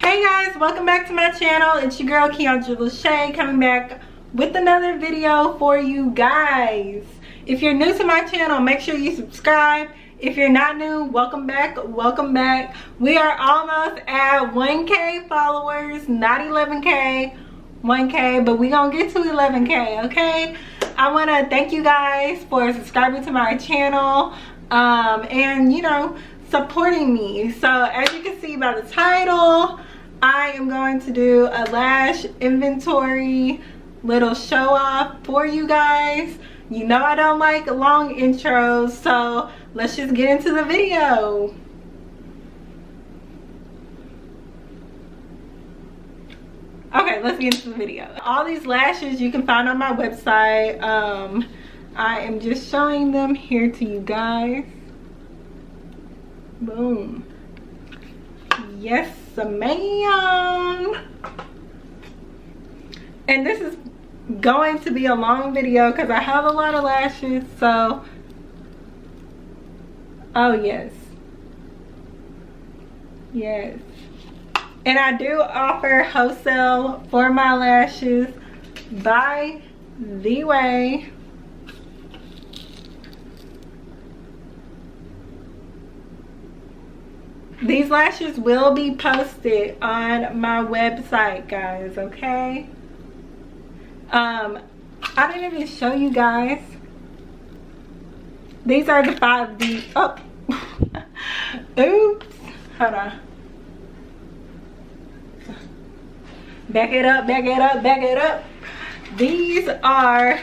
Hey guys, welcome back to my channel. It's your girl K.lashaiii coming back with another video for you guys. If you're new to my channel, make sure you subscribe. If you're not new, welcome back, welcome back. We are almost at 1K followers, not 11K, 1K, but we gonna get to 11K, okay? I want to thank you guys for subscribing to my channel and you know, supporting me. So as you can see by the title, I am going to do a lash inventory little show off for you guys. You know I don't like long intros, so let's just get into the video. Okay, let's get into the video. All these lashes you can find on my website. I am just showing them here to you guys. Boom. Yes, ma'am. And this is going to be a long video because I have a lot of lashes, so oh yes, yes. And I do offer wholesale for my lashes. By the way, these lashes will be posted on my website, guys, okay? I didn't even show you guys. These are the 5D. Oh, oops. Hold on. Back it up, back it up, back it up. These are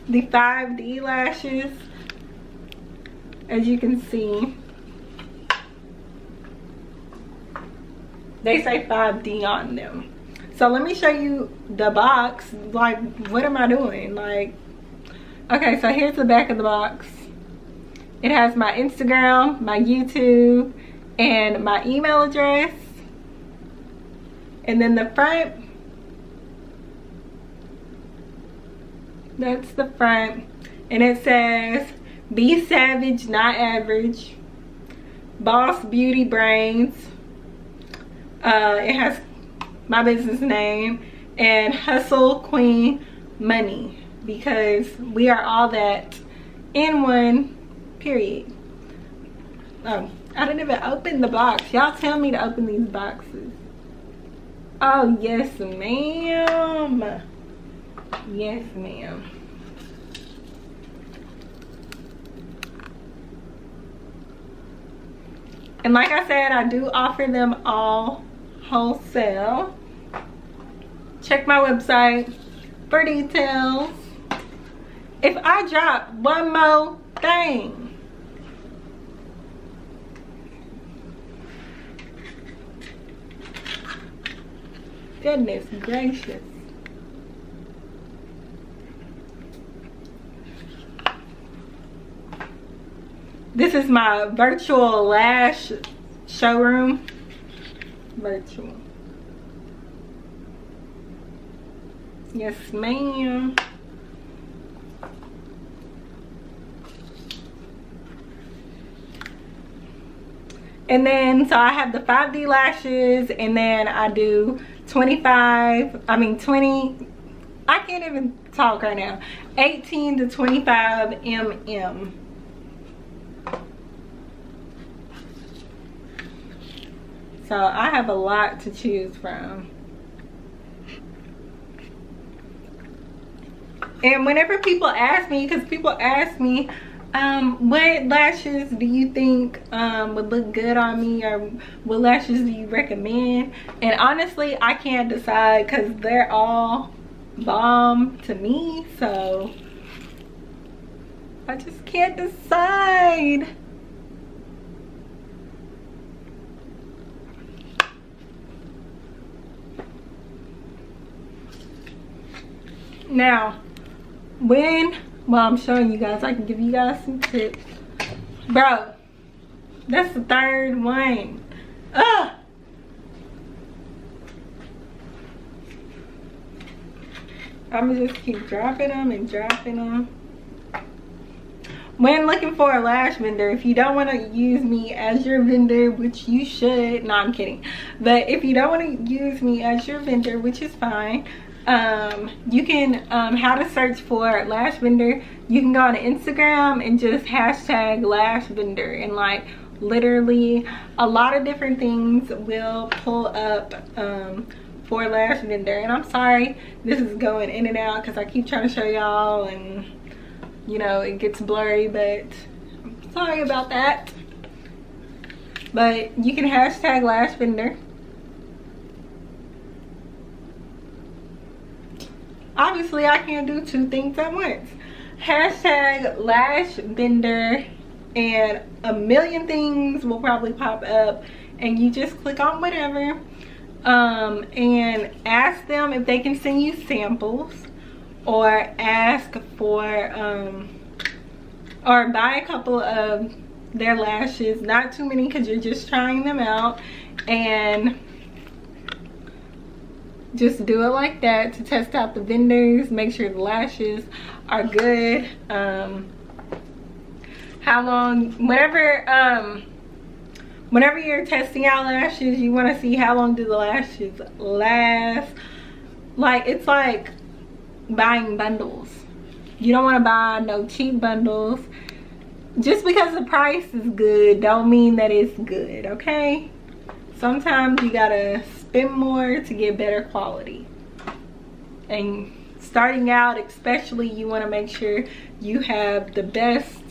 the 5D lashes, as you can see. They say 5D on them. So let me show you the box. Like, what am I doing? Like, okay, so here's the back of the box. It has my Instagram, my YouTube, and my email address. And then the front, that's the front. And it says, be savage, not average. Boss Beauty Brains. It has my business name and Hustle Queen Money, because we are all that in one, period. Oh, I didn't even open the box. Y'all tell me to open these boxes. Oh yes, ma'am. Yes, ma'am. And like I said, I do offer them all wholesale. Check my website for details. If I drop one more thing, goodness gracious. This is my virtual lash showroom. Virtual. Yes, ma'am. And then, so I have the 5D lashes, and then I do 20, I can't even talk right now, 18 to 25 mm. So I have a lot to choose from. And whenever people ask me, because people ask me, what lashes do you think would look good on me, or what lashes do you recommend? And honestly, I can't decide because they're all bomb to me. So I just can't decide. Now, well, I'm showing you guys, I can give you guys some tips. Bro, that's the third one. Ugh. I'm gonna just keep dropping them and dropping them. when looking for a lash vendor, if you don't want to use me as your vendor, which you should, no, I'm kidding, but if you don't want to use me as your vendor, which is fine, you can how to search for lash vendor. You can go on Instagram and just hashtag lash vendor, and like literally a lot of different things will pull up for lash vendor. And I'm sorry this is going in and out because I keep trying to show y'all and you know it gets blurry, but I'm sorry about that. But you can hashtag lash vendor. Obviously I can't do two things at once. Hashtag lash vendor and a million things will probably pop up, and you just click on whatever and ask them if they can send you samples, or ask for or buy a couple of their lashes, not too many because you're just trying them out, and just do it like that to test out the vendors, make sure the lashes are good. How long, whenever you're testing out lashes, you want to see how long do the lashes last. Like, it's like buying bundles. You don't want to buy no cheap bundles. Just because the price is good don't mean that it's good, okay? Sometimes you gotta spend more to get better quality. And starting out especially, you want to make sure you have the best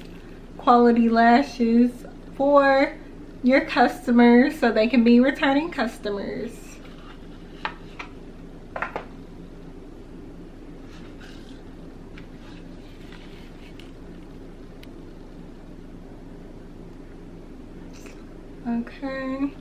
quality lashes for your customers so they can be returning customers. Okay.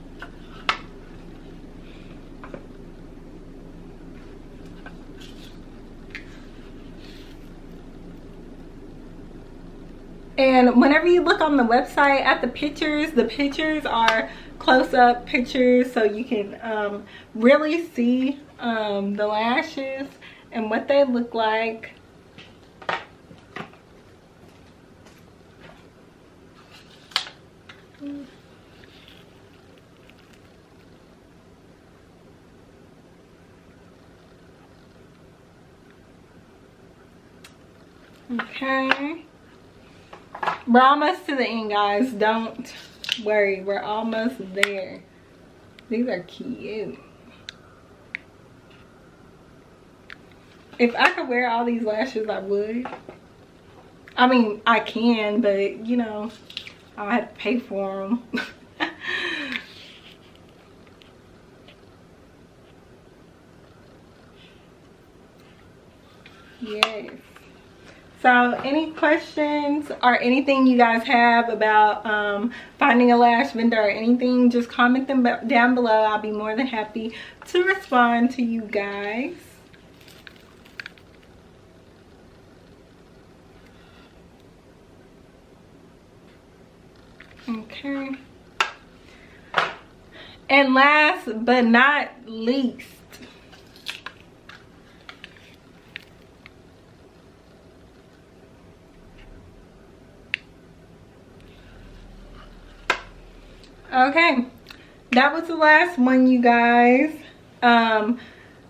And whenever you look on the website at the pictures are close-up pictures, so you can really see the lashes and what they look like. Okay. We're almost to the end, guys. Don't worry, we're almost there. These are cute. If I could wear all these lashes, I would. I mean, I can, but you know, I'll have to pay for them. Yes. So any questions or anything you guys have about finding a lash vendor or anything, just comment them down below. I'll be more than happy to respond to you guys. Okay. And last but not least, okay, that was the last one, you guys.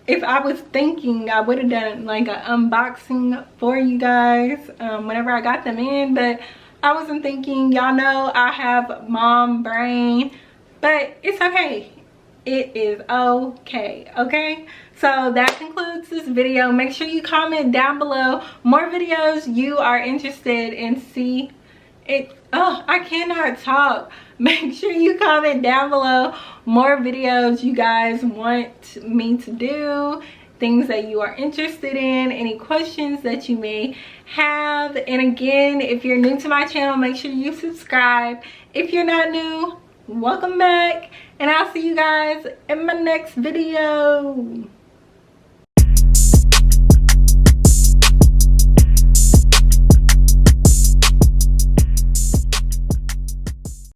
If I was thinking, I would have done like an unboxing for you guys whenever I got them in, but I wasn't thinking. Y'all know I have mom brain, but it's okay. It is okay, okay? So that concludes this video. Make sure you comment down below more videos you are interested in see it. Oh, I cannot talk. Make sure you comment down below more videos you guys want me to do, things that you are interested in, any questions that you may have. And again, if you're new to my channel, make sure you subscribe. If you're not new, welcome back, and I'll see you guys in my next video.